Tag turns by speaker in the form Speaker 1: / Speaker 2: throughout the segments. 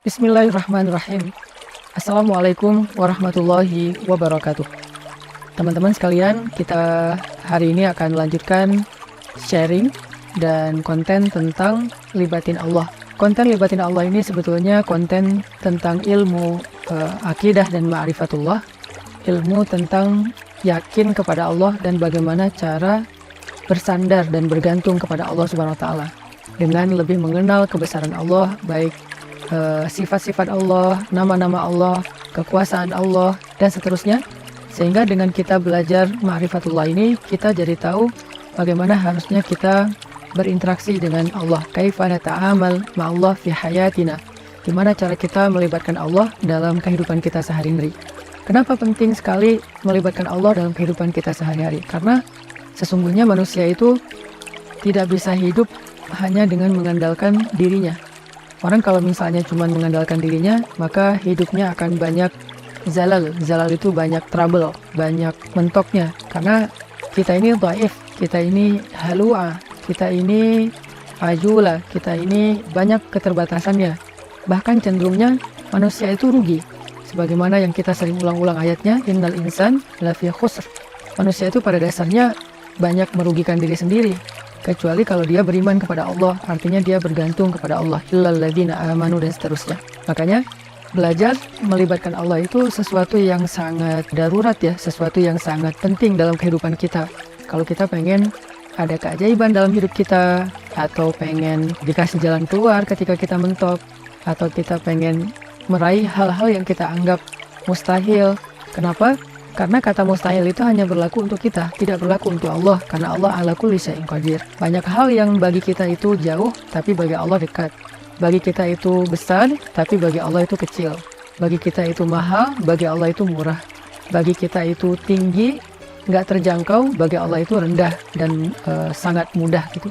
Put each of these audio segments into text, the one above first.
Speaker 1: Bismillahirrahmanirrahim. Assalamualaikum warahmatullahi wabarakatuh. Teman-teman sekalian, kita hari ini akan melanjutkan sharing dan konten tentang libatin Allah. Konten libatin Allah ini sebetulnya konten tentang ilmu akidah dan ma'rifatullah, ilmu tentang yakin kepada Allah dan bagaimana cara bersandar dan bergantung kepada Allah Subhanahu wa taala dengan lebih mengenal kebesaran Allah, baik sifat-sifat Allah, nama-nama Allah, kekuasaan Allah, dan seterusnya. Sehingga dengan kita belajar ma'rifatullah ini, kita jadi tahu bagaimana harusnya kita berinteraksi dengan Allah. Kaifa nata'amal ma'allah fi hayatina. Gimana cara kita melibatkan Allah dalam kehidupan kita sehari-hari. Kenapa penting sekali melibatkan Allah dalam kehidupan kita sehari-hari? Karena sesungguhnya manusia itu tidak bisa hidup hanya dengan mengandalkan dirinya. Orang kalau misalnya cuma mengandalkan dirinya, maka hidupnya akan banyak zalal. Zalal itu banyak trouble, banyak mentoknya. Karena kita ini dhaif, kita ini halua, kita ini ajula, kita ini banyak keterbatasannya. Bahkan cenderungnya manusia itu rugi. Sebagaimana yang kita sering ulang-ulang ayatnya, innal insan lafi khusr. Manusia itu pada dasarnya banyak merugikan diri sendiri. Kecuali kalau dia beriman kepada Allah, artinya dia bergantung kepada Allah, illal ladzina amanu, dan seterusnya. Makanya belajar melibatkan Allah itu sesuatu yang sangat darurat ya, sesuatu yang sangat penting dalam kehidupan kita. Kalau kita pengen ada keajaiban dalam hidup kita, atau pengen dikasih jalan keluar ketika kita mentok, atau kita pengen meraih hal-hal yang kita anggap mustahil. Kenapa? Karena kata mustahil itu hanya berlaku untuk kita, tidak berlaku untuk Allah, karena Allah ala kulli syai'in qadir. Banyak hal yang bagi kita itu jauh, tapi bagi Allah dekat. Bagi kita itu besar, tapi bagi Allah itu kecil. Bagi kita itu mahal, bagi Allah itu murah. Bagi kita itu tinggi, nggak terjangkau, bagi Allah itu rendah dan sangat mudah gitu.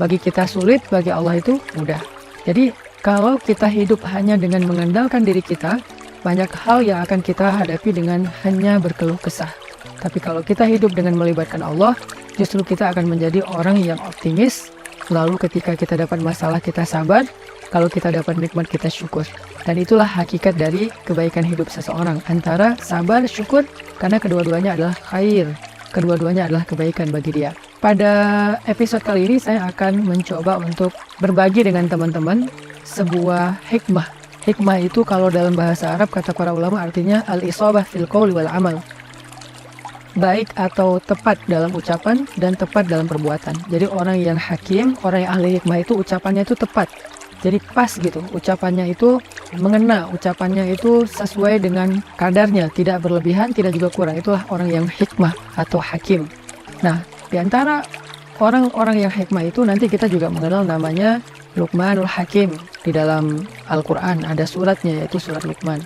Speaker 1: Bagi kita sulit, bagi Allah itu mudah. Jadi kalau kita hidup hanya dengan mengandalkan diri kita, banyak hal yang akan kita hadapi dengan hanya berkeluh kesah. Tapi kalau kita hidup dengan melibatkan Allah, justru kita akan menjadi orang yang optimis. Lalu ketika kita dapat masalah, kita sabar. Kalau kita dapat nikmat, kita syukur. Dan itulah hakikat dari kebaikan hidup seseorang. Antara sabar, syukur, karena kedua-duanya adalah khair. Kedua-duanya adalah kebaikan bagi dia. Pada episode kali ini, saya akan mencoba untuk berbagi dengan teman-teman sebuah hikmah. Hikmah itu kalau dalam bahasa Arab, kata para ulama, artinya al-isabah fil qawli wal amal. Baik atau tepat dalam ucapan dan tepat dalam perbuatan. Jadi orang yang hakim, orang yang ahli hikmah itu ucapannya itu tepat. Jadi pas gitu, ucapannya itu mengena, ucapannya itu sesuai dengan kadarnya, tidak berlebihan, tidak juga kurang. Itulah orang yang hikmah atau hakim. Nah, di antara orang-orang yang hikmah itu nanti kita juga mengenal namanya Luqmanul Hakim. Di dalam Al-Quran ada suratnya, yaitu surat Luqman.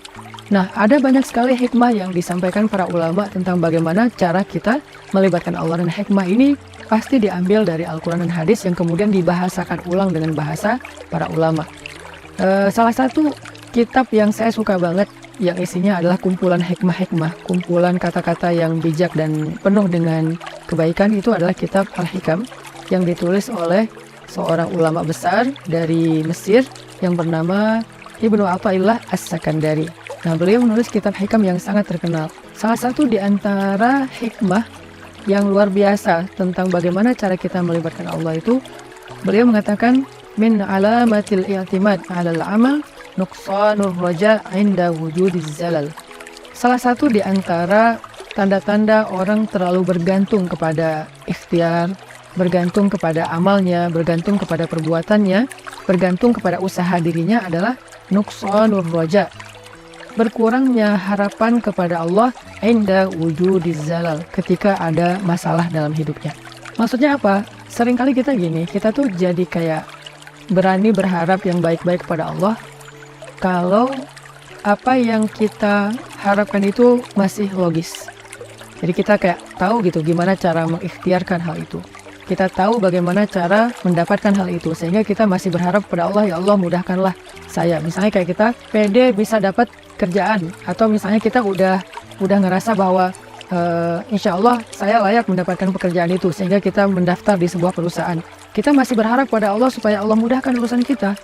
Speaker 1: Nah, ada banyak sekali hikmah yang disampaikan para ulama tentang bagaimana cara kita melibatkan Allah, dan hikmah ini pasti diambil dari Al-Quran dan hadis yang kemudian dibahasakan ulang dengan bahasa para ulama. Salah satu kitab yang saya suka banget, yang isinya adalah kumpulan hikmah-hikmah, kumpulan kata-kata yang bijak dan penuh dengan kebaikan, itu adalah kitab Al-Hikam yang ditulis oleh seorang ulama besar dari Mesir yang bernama Ibnu Athaillah As-Sakandari. Nah, beliau menulis kitab hikam yang sangat terkenal. Salah satu di antara hikmah yang luar biasa tentang bagaimana cara kita melibatkan Allah itu, beliau mengatakan, min alamatil i'timad 'alal amal nuqsanur raja' 'inda wujudiz zalal. Salah satu di antara tanda-tanda orang terlalu bergantung kepada ikhtiar, bergantung kepada amalnya, bergantung kepada perbuatannya, bergantung kepada usaha dirinya adalah nuqsanur raja', berkurangnya harapan kepada Allah inda wujudiz zalal, ketika ada masalah dalam hidupnya. Maksudnya apa? Seringkali kita gini, kita tuh jadi kayak berani berharap yang baik-baik kepada Allah kalau apa yang kita harapkan itu masih logis. Jadi kita kayak tahu gitu gimana cara mengikhtiarkan hal itu. Kita tahu bagaimana cara mendapatkan hal itu, sehingga kita masih berharap pada Allah, ya Allah mudahkanlah saya. Misalnya kayak kita pede bisa dapat kerjaan, atau misalnya kita udah ngerasa bahwa insya Allah saya layak mendapatkan pekerjaan itu, sehingga kita mendaftar di sebuah perusahaan. Kita masih berharap pada Allah supaya Allah mudahkan urusan kita.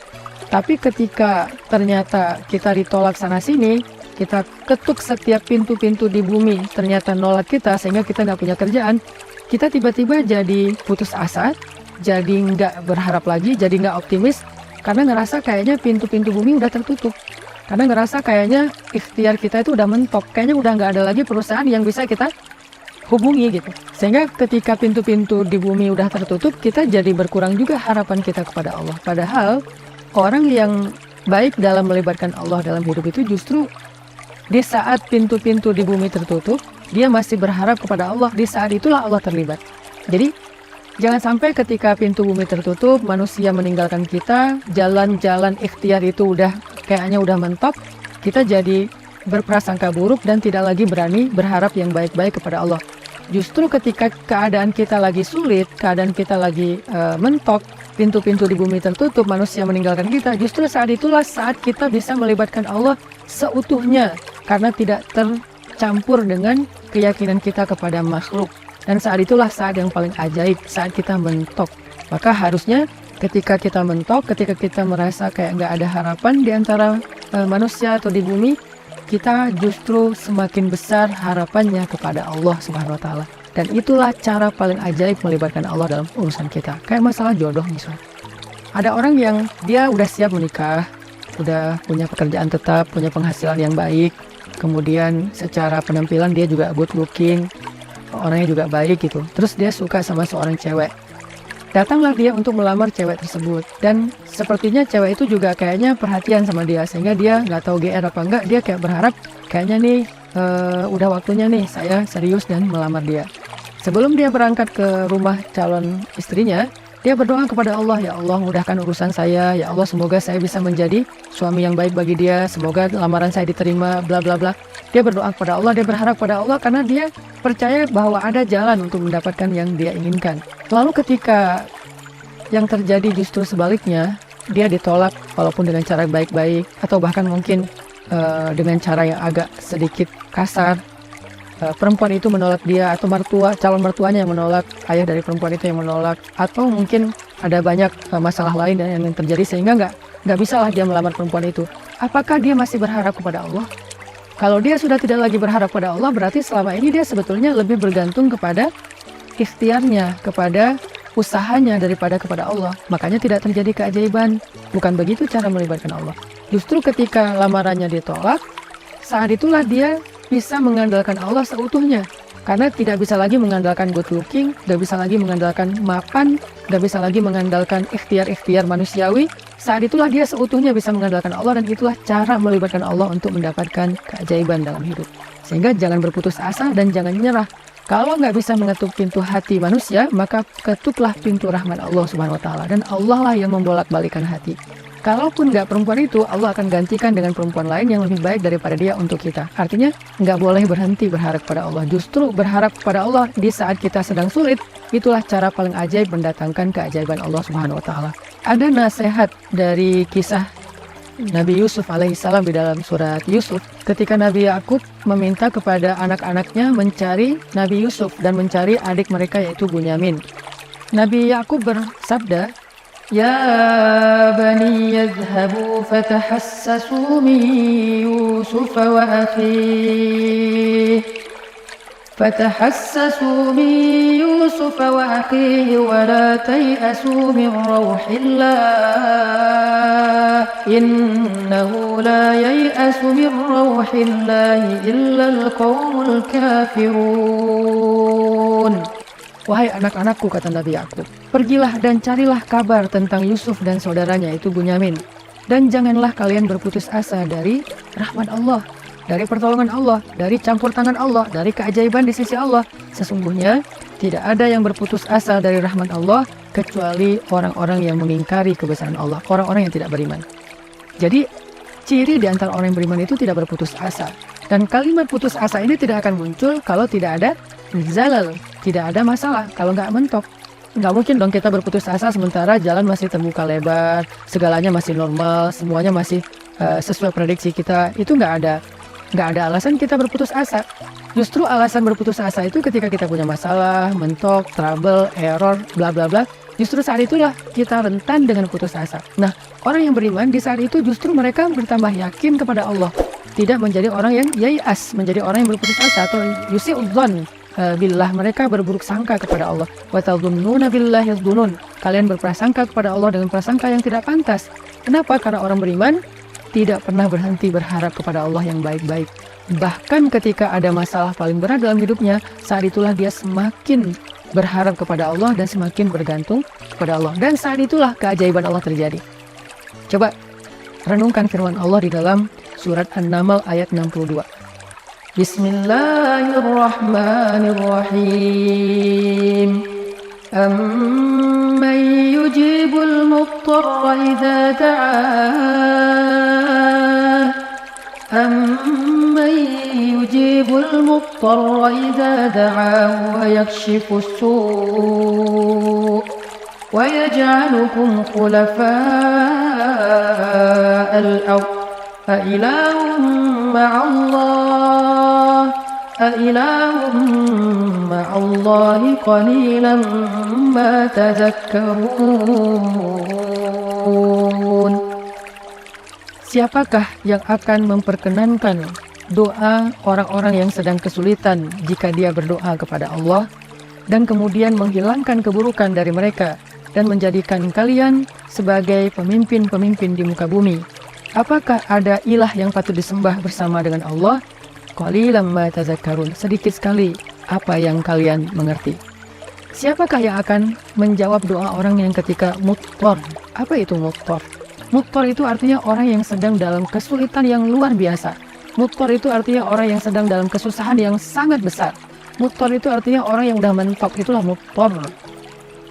Speaker 1: Tapi ketika ternyata kita ditolak sana-sini, kita ketuk setiap pintu-pintu di bumi, ternyata nolak kita sehingga kita nggak punya kerjaan, kita tiba-tiba jadi putus asa, jadi nggak berharap lagi, jadi nggak optimis, karena ngerasa kayaknya pintu-pintu bumi udah tertutup. Karena ngerasa kayaknya ikhtiar kita itu udah mentok, kayaknya udah nggak ada lagi perusahaan yang bisa kita hubungi gitu. Sehingga ketika pintu-pintu di bumi udah tertutup, kita jadi berkurang juga harapan kita kepada Allah. Padahal orang yang baik dalam melibatkan Allah dalam hidup itu justru di saat pintu-pintu di bumi tertutup, dia masih berharap kepada Allah. Di saat itulah Allah terlibat. Jadi jangan sampai ketika pintu bumi tertutup, manusia meninggalkan kita, jalan-jalan ikhtiar itu udah kayaknya udah mentok, kita jadi berprasangka buruk dan tidak lagi berani berharap yang baik-baik kepada Allah. Justru ketika keadaan kita lagi sulit, keadaan kita lagi mentok, pintu-pintu di bumi tertutup, manusia meninggalkan kita, justru saat itulah saat kita bisa melibatkan Allah seutuhnya, karena tidak tercampur dengan keyakinan kita kepada makhluk. Dan saat itulah saat yang paling ajaib, saat kita mentok. Maka harusnya ketika kita mentok, ketika kita merasa kayak nggak ada harapan di antara manusia atau di bumi, kita justru semakin besar harapannya kepada Allah Subhanahu wa Ta'ala. Dan itulah cara paling ajaib melibatkan Allah dalam urusan kita. Kayak masalah jodoh misalnya. Ada orang yang dia udah siap menikah, udah punya pekerjaan tetap, punya penghasilan yang baik, kemudian secara penampilan dia juga good looking, orangnya juga baik gitu. Terus dia suka sama seorang cewek. Datanglah dia untuk melamar cewek tersebut. Dan sepertinya cewek itu juga kayaknya perhatian sama dia. Sehingga dia nggak tahu GR apa enggak, dia kayak berharap kayaknya nih udah waktunya nih saya serius dan melamar dia. Sebelum dia berangkat ke rumah calon istrinya, dia berdoa kepada Allah, ya Allah mudahkan urusan saya, ya Allah semoga saya bisa menjadi suami yang baik bagi dia, semoga lamaran saya diterima, bla bla bla. Dia berdoa kepada Allah, dia berharap kepada Allah karena dia percaya bahwa ada jalan untuk mendapatkan yang dia inginkan. Lalu ketika yang terjadi justru sebaliknya, dia ditolak walaupun dengan cara baik-baik atau bahkan mungkin dengan cara yang agak sedikit kasar. Perempuan itu menolak dia, atau calon mertuanya yang menolak, ayah dari perempuan itu yang menolak, atau mungkin ada banyak masalah lain yang terjadi sehingga nggak bisalah dia melamar perempuan itu. Apakah dia masih berharap kepada Allah? Kalau dia sudah tidak lagi berharap kepada Allah, berarti selama ini dia sebetulnya lebih bergantung kepada ikhtiarnya, kepada usahanya daripada kepada Allah. Makanya tidak terjadi keajaiban. Bukan begitu cara melibatkan Allah. Justru ketika lamarannya ditolak, saat itulah dia bisa mengandalkan Allah seutuhnya. Karena tidak bisa lagi mengandalkan good looking, tidak bisa lagi mengandalkan mapan, tidak bisa lagi mengandalkan ikhtiar-ikhtiar manusiawi. Saat itulah dia seutuhnya bisa mengandalkan Allah, dan itulah cara melibatkan Allah untuk mendapatkan keajaiban dalam hidup. Sehingga jangan berputus asa dan jangan menyerah. Kalau nggak bisa mengetuk pintu hati manusia, maka ketuklah pintu rahmat Allah Subhanahu wa Ta'ala. Dan Allah lah yang membolak-balikan hati. Kalaupun nggak perempuan itu, Allah akan gantikan dengan perempuan lain yang lebih baik daripada dia untuk kita. Artinya, nggak boleh berhenti berharap pada Allah. Justru berharap kepada Allah di saat kita sedang sulit, itulah cara paling ajaib mendatangkan keajaiban Allah Subhanahu wa Ta'ala. Ada nasihat dari kisah Nabi Yusuf alaihissalam di dalam surat Yusuf, ketika Nabi Yakub meminta kepada anak-anaknya mencari Nabi Yusuf dan mencari adik mereka yaitu Bunyamin. Nabi Yakub bersabda, "Ya bani yadhhabu fatahassasu min Yusuf wa akhihi فتحسسوا من يوسف وأخيه ولا تيأسوا من روح الله إنه لا ييأس من روح الله إلا القوم الكافرون." Wahai anak-anakku, kata Nabi Yakub, pergilah dan carilah kabar tentang Yusuf dan saudaranya itu Bunyamin. Dan janganlah kalian berputus asa dari rahmat Allah, dari pertolongan Allah, dari campur tangan Allah, dari keajaiban di sisi Allah. Sesungguhnya tidak ada yang berputus asa dari rahmat Allah kecuali orang-orang yang mengingkari kebesaran Allah, orang-orang yang tidak beriman. Jadi ciri di antara orang yang beriman itu tidak berputus asa. Dan kalimat putus asa ini tidak akan muncul kalau tidak ada zalal, tidak ada masalah, kalau nggak mentok. Nggak mungkin dong kita berputus asa sementara jalan masih terbuka lebar, segalanya masih normal, semuanya masih sesuai prediksi kita. Itu nggak ada alasan kita berputus asa. Justru alasan berputus asa itu ketika kita punya masalah, mentok, trouble, error, bla bla bla. Justru saat itulah kita rentan dengan putus asa. Nah, orang yang beriman di saat itu justru mereka bertambah yakin kepada Allah. Tidak menjadi orang yang yai'as, menjadi orang yang berputus asa atau yusi'udzan billah, mereka berburuk sangka kepada Allah. Wa tadhunnuna billahi dzunun. Kalian berprasangka kepada Allah dengan prasangka yang tidak pantas. Kenapa? Karena orang beriman tidak pernah berhenti berharap kepada Allah yang baik-baik. Bahkan ketika ada masalah paling berat dalam hidupnya, saat itulah dia semakin berharap kepada Allah dan semakin bergantung kepada Allah. Dan saat itulah keajaiban Allah terjadi. Coba renungkan firman Allah di dalam surat An-Naml ayat 62. Bismillahirrahmanirrahim. Amman yujibul muttarra idza da'ah. Amman yujibul muttarra idza da'ah wa yakshifus su' wa yaj'alukum khulafa'al ardh. أإله مع الله قليلا ما تذكرون. Siapakah yang akan memperkenankan doa orang-orang yang sedang kesulitan jika dia berdoa kepada Allah dan kemudian menghilangkan keburukan dari mereka dan menjadikan kalian sebagai pemimpin-pemimpin di muka bumi? Apakah ada ilah yang patut disembah bersama dengan Allah? Qalilan ma tazakkarun. Sedikit sekali apa yang kalian mengerti. Siapakah yang akan menjawab doa orang yang ketika muttar? Apa itu muttar? Muttar itu artinya orang yang sedang dalam kesulitan yang luar biasa. Muttar itu artinya orang yang sedang dalam kesusahan yang sangat besar. Muttar itu artinya orang yang udah mentok, itulah muttar.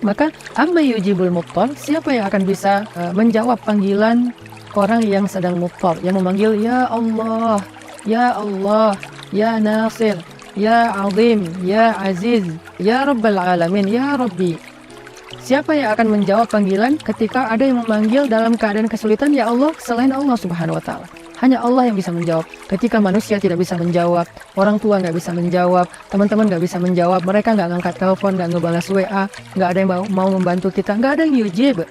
Speaker 1: Maka amma yujibul muttar, siapa yang akan bisa menjawab panggilan orang yang sedang muttar, yang memanggil ya Allah, ya Allah, ya Nasir, ya Azim, ya Aziz, ya Rabbal Alamin, ya Rabbi. Siapa yang akan menjawab panggilan ketika ada yang memanggil dalam keadaan kesulitan ya Allah selain Allah Subhanahu wa Ta'ala? Hanya Allah yang bisa menjawab. Ketika manusia tidak bisa menjawab, orang tua nggak bisa menjawab, teman-teman nggak bisa menjawab, mereka nggak ngangkat telepon, nggak ngebalas WA, nggak ada yang mau membantu kita, nggak ada yang yujib.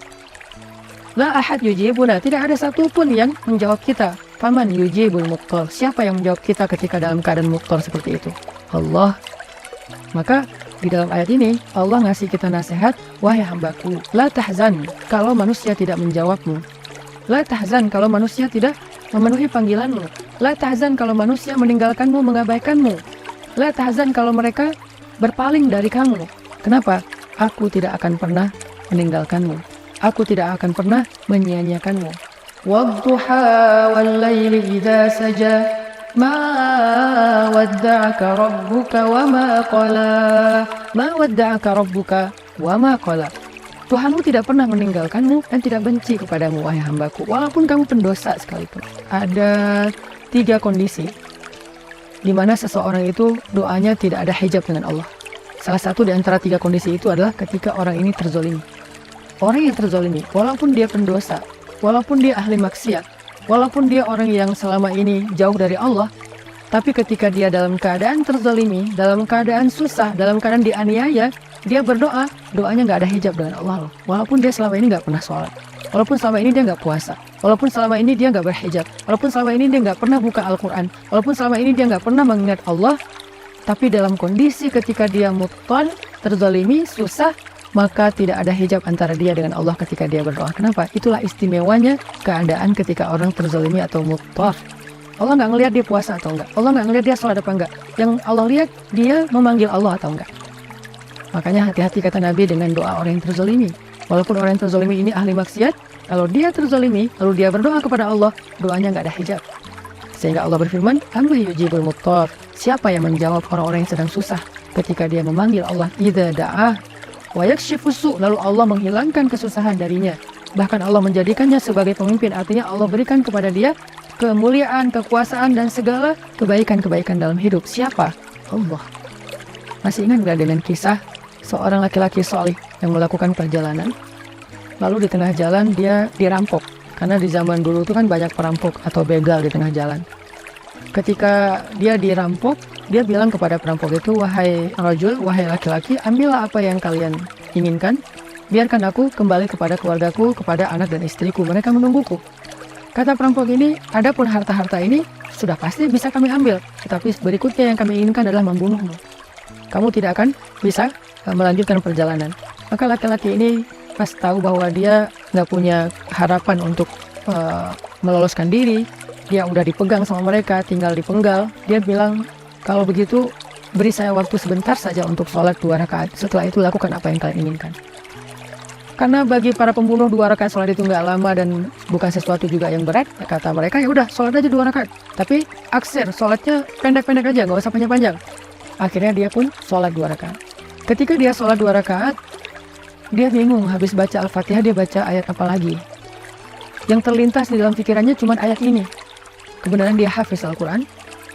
Speaker 1: La ahad yujibuna, tidak ada satupun yang menjawab kita. Faman yujibul muttar, siapa yang menjawab kita ketika dalam keadaan muttar seperti itu? Allah. Maka di dalam ayat ini Allah ngasih kita nasihat, wahai hambaku, la tahzan kalau manusia tidak menjawabmu. La tahzan kalau manusia tidak memenuhi panggilanmu. La tahzan kalau manusia meninggalkanmu, mengabaikanmu. La tahzan kalau mereka berpaling dari kamu. Kenapa? Aku tidak akan pernah meninggalkanmu. Aku tidak akan pernah menyia-nyiakanmu. Wadduha wal-laili idza saja ma wadda'aka rabbuka wa ma qala. Ma wadda'aka rabbuka wa ma qala. Tuhanmu tidak pernah meninggalkanmu dan tidak benci kepadamu, wahai hambaku, walaupun kamu pendosa sekalipun. Ada 3 kondisi di mana seseorang itu doanya tidak ada hijab dengan Allah. Salah satu di antara 3 kondisi itu adalah ketika orang ini terzolimi. Orang yang terzolimi, walaupun dia pendosa, walaupun dia ahli maksiat, walaupun dia orang yang selama ini jauh dari Allah, tapi ketika dia dalam keadaan terzolimi, dalam keadaan susah, dalam keadaan dianiaya, dia berdoa, doanya nggak ada hijab dengan Allah loh. Walaupun dia selama ini nggak pernah sholat, walaupun selama ini dia nggak puasa, walaupun selama ini dia nggak berhijab, walaupun selama ini dia nggak pernah buka Al-Quran, walaupun selama ini dia nggak pernah mengingat Allah, tapi dalam kondisi ketika dia muttar, terzolimi, susah, maka tidak ada hijab antara dia dengan Allah ketika dia berdoa. Kenapa? Itulah istimewanya keadaan ketika orang terzalimi atau muttar. Allah nggak ngelihat dia puasa atau enggak. Allah nggak ngelihat dia sholat apa enggak. Yang Allah lihat dia memanggil Allah atau enggak. Makanya hati-hati kata Nabi dengan doa orang yang terzalimi. Walaupun orang yang terzalimi ini ahli maksiat, kalau dia terzalimi lalu dia berdoa kepada Allah, doanya nggak ada hijab. Sehingga Allah berfirman, Amma yujibul muttar. Siapa yang menjawab orang-orang yang sedang susah ketika dia memanggil Allah? Idza da'ah wa yakshifus su', lalu Allah menghilangkan kesusahan darinya. Bahkan Allah menjadikannya sebagai pemimpin, artinya Allah berikan kepada dia kemuliaan, kekuasaan, dan segala kebaikan-kebaikan dalam hidup. Siapa? Allah. Masih ingat nggak dengan kisah seorang laki-laki soleh yang melakukan perjalanan, lalu di tengah jalan dia dirampok, karena di zaman dulu itu kan banyak perampok atau begal di tengah jalan. Ketika dia dirampok, dia bilang kepada perampok itu, wahai rajul, wahai laki-laki, ambillah apa yang kalian inginkan, biarkan aku kembali kepada keluargaku, kepada anak dan istriku, mereka menungguku. Kata perampok ini, adapun harta-harta ini sudah pasti bisa kami ambil, tetapi berikutnya yang kami inginkan adalah membunuhmu. Kamu tidak akan bisa melanjutkan perjalanan. Maka laki-laki ini pas tahu bahwa dia nggak punya harapan untuk meloloskan diri, dia udah dipegang sama mereka, tinggal dipenggal, dia bilang, kalau begitu beri saya waktu sebentar saja untuk sholat 2 rakaat, setelah itu lakukan apa yang kalian inginkan. Karena bagi para pembunuh 2 rakaat sholat itu nggak lama dan bukan sesuatu juga yang berat, kata mereka, ya udah sholat aja 2 rakaat. Tapi aksir, sholatnya pendek-pendek aja, nggak usah panjang-panjang. Akhirnya dia pun sholat 2 rakaat. Ketika dia sholat 2 rakaat, dia bingung, habis baca Al-Fatihah dia baca ayat apa lagi. Yang terlintas di dalam pikirannya cuma ayat ini. Kebenaran dia hafiz Al-Quran,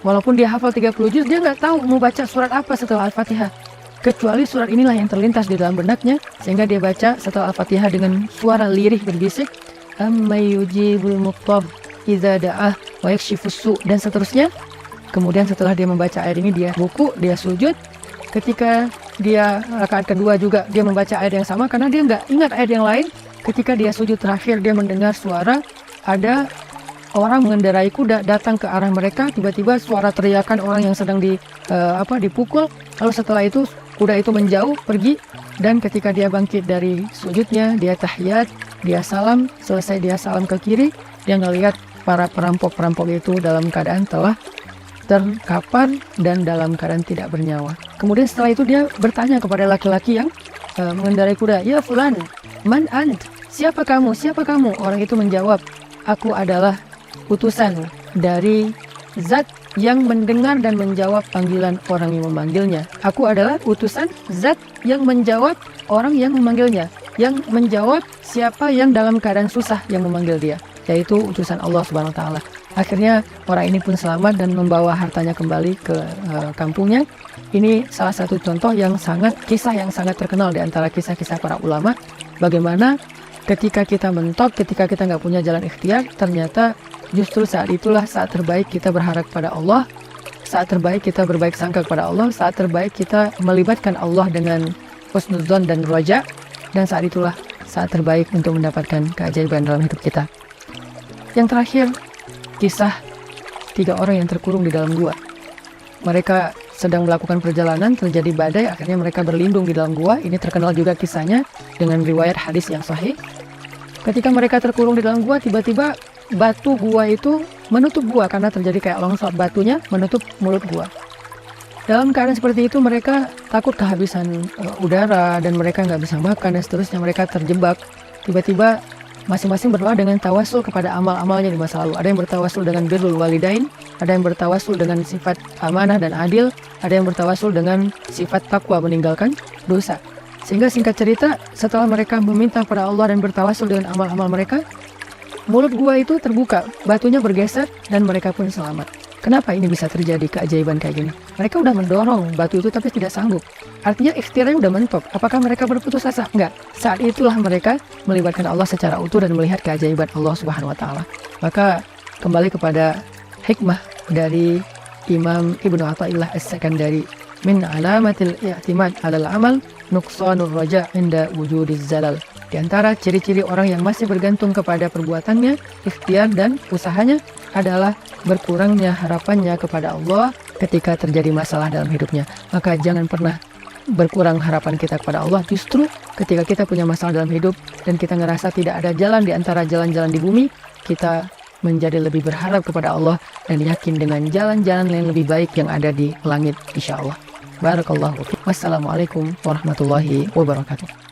Speaker 1: walaupun dia hafal 30 juz, dia nggak tahu mau baca surat apa setelah Al-Fatihah. Kecuali surat inilah yang terlintas di dalam benaknya, sehingga dia baca setelah Al-Fatihah dengan suara lirih berbisik, Amman yujibul muttab idza da'ah wa yakshifus su', dan seterusnya. Kemudian setelah dia membaca ayat ini, dia ruku, dia sujud. Ketika dia rakaat kedua juga dia membaca ayat yang sama, karena dia nggak ingat ayat yang lain. Ketika dia sujud terakhir, dia mendengar suara ada orang mengendarai kuda datang ke arah mereka. Tiba-tiba suara teriakan orang yang sedang dipukul. Lalu setelah itu kuda itu menjauh pergi, dan ketika dia bangkit dari sujudnya, dia tahiyat, dia salam. Selesai dia salam ke kiri, dia ngelihat para perampok-perampok itu dalam keadaan telah terkapar dan dalam keadaan tidak bernyawa. Kemudian setelah itu dia bertanya kepada laki-laki yang mengendarai kuda, ya fulan, man ant? Siapa kamu? Siapa kamu? Orang itu menjawab, aku adalah utusan dari Zat yang mendengar dan menjawab panggilan orang yang memanggilnya. Aku adalah utusan Zat yang menjawab orang yang memanggilnya. Yang menjawab siapa yang dalam keadaan susah yang memanggil dia, yaitu utusan Allah Subhanahu wa Ta'ala. Akhirnya orang ini pun selamat dan membawa hartanya kembali ke kampungnya. Ini salah satu contoh kisah yang sangat terkenal di antara kisah-kisah para ulama. Bagaimana ketika kita mentok, ketika kita nggak punya jalan ikhtiar, ternyata justru saat itulah saat terbaik kita berharap kepada Allah, saat terbaik kita berbaik sangka kepada Allah, saat terbaik kita melibatkan Allah dengan husnudzon dan roja, dan saat itulah saat terbaik untuk mendapatkan keajaiban dalam hidup kita. Yang terakhir, kisah 3 orang yang terkurung di dalam gua. Mereka sedang melakukan perjalanan, terjadi badai, akhirnya mereka berlindung di dalam gua. Ini terkenal juga kisahnya dengan riwayat hadis yang sahih. Ketika mereka terkurung di dalam gua, tiba-tiba batu gua itu menutup gua, karena terjadi kayak longsor, batunya menutup mulut gua. Dalam keadaan seperti itu mereka takut kehabisan udara dan mereka nggak bisa makan dan seterusnya. Mereka terjebak. Tiba-tiba masing-masing berdoa dengan tawasul kepada amal-amalnya di masa lalu. Ada yang bertawasul dengan birrul walidain, ada yang bertawasul dengan sifat amanah dan adil, ada yang bertawasul dengan sifat takwa, meninggalkan dosa. Sehingga singkat cerita, setelah mereka meminta kepada Allah dan bertawasul dengan amal-amal mereka, mulut gua itu terbuka, batunya bergeser, dan mereka pun selamat. Kenapa ini bisa terjadi keajaiban kayak gini? Mereka udah mendorong batu itu tapi tidak sanggup. Artinya ikhtiarnya udah mentok. Apakah mereka berputus asa? Enggak. Saat itulah mereka melibatkan Allah secara utuh dan melihat keajaiban Allah Subhanahu wa Ta'ala. Maka kembali kepada hikmah dari Imam Ibnu Athaillah As-Sakandari, min alamatil i'timad 'alal amal nuqsanur raja' inda wujudiz zalal. Di antara ciri-ciri orang yang masih bergantung kepada perbuatannya, ikhtiar dan usahanya adalah berkurangnya harapannya kepada Allah ketika terjadi masalah dalam hidupnya. Maka jangan pernah berkurang harapan kita kepada Allah. Justru ketika kita punya masalah dalam hidup dan kita ngerasa tidak ada jalan di antara jalan-jalan di bumi, kita menjadi lebih berharap kepada Allah dan yakin dengan jalan-jalan yang lebih baik yang ada di langit, insya Allah. Barakallahu fiik. Wassalamualaikum warahmatullahi wabarakatuh.